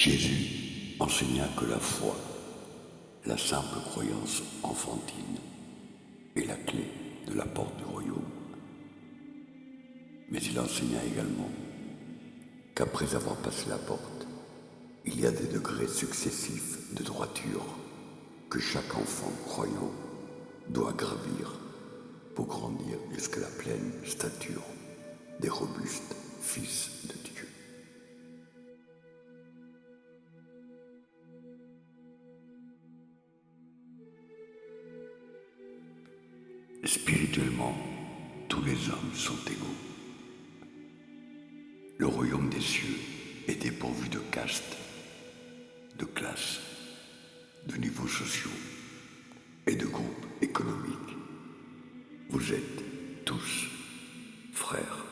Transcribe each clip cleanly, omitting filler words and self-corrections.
Jésus enseigna que la foi, la simple croyance enfantine, est la clé de la porte du royaume. Mais il enseigna également qu'après avoir passé la porte, il y a des degrés successifs de droiture que chaque enfant croyant doit gravir pour grandir jusqu'à la pleine stature des robustes fils de Dieu. Spirituellement, tous les hommes sont égaux. Le royaume des cieux est dépourvu de castes, de classes, de niveaux sociaux et de groupes économiques. Vous êtes tous frères.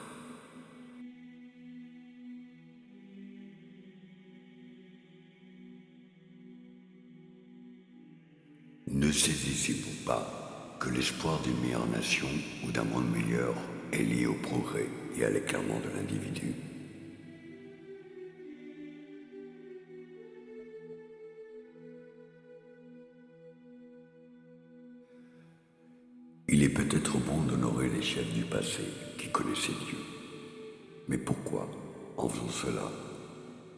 Ne saisissez-vous pas que l'espoir d'une meilleure nation ou d'un monde meilleur est lié au progrès et à l'éclairement de l'individu? Il est peut-être bon d'honorer les chefs du passé qui connaissaient Dieu. Mais pourquoi, en faisant cela,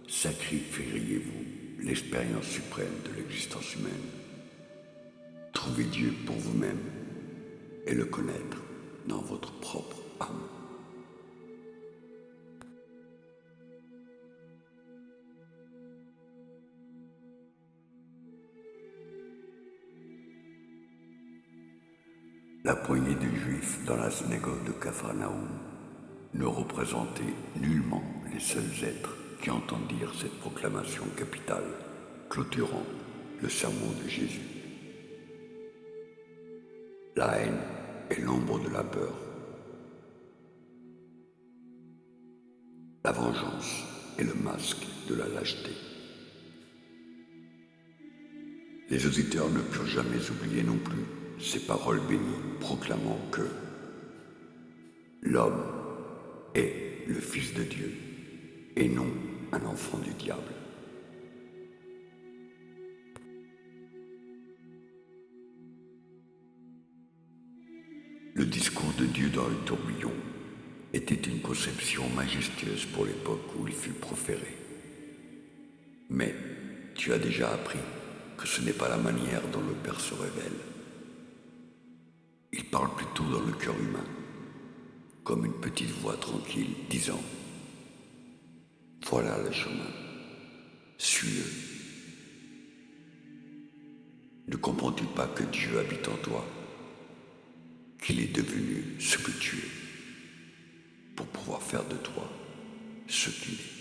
sacrifieriez-vous l'expérience suprême de l'existence humaine? Trouvez Dieu pour vous-même et le connaître dans votre propre âme. La poignée de Juifs dans la synagogue de Capharnaüm ne représentait nullement les seuls êtres qui entendirent cette proclamation capitale clôturant le sermon de Jésus. La haine est l'ombre de la peur. La vengeance est le masque de la lâcheté. Les auditeurs ne purent jamais oublier non plus ces paroles bénies proclamant que l'homme est le Fils de Dieu et non un enfant du diable. Le discours de Dieu dans le tourbillon était une conception majestueuse pour l'époque où il fut proféré. Mais tu as déjà appris que ce n'est pas la manière dont le Père se révèle. Il parle plutôt dans le cœur humain, comme une petite voix tranquille disant « Voilà le chemin, suis-le ». Ne comprends-tu pas que Dieu habite en toi, qu'il est devenu ce que tu es, pour pouvoir faire de toi ce qu'il est?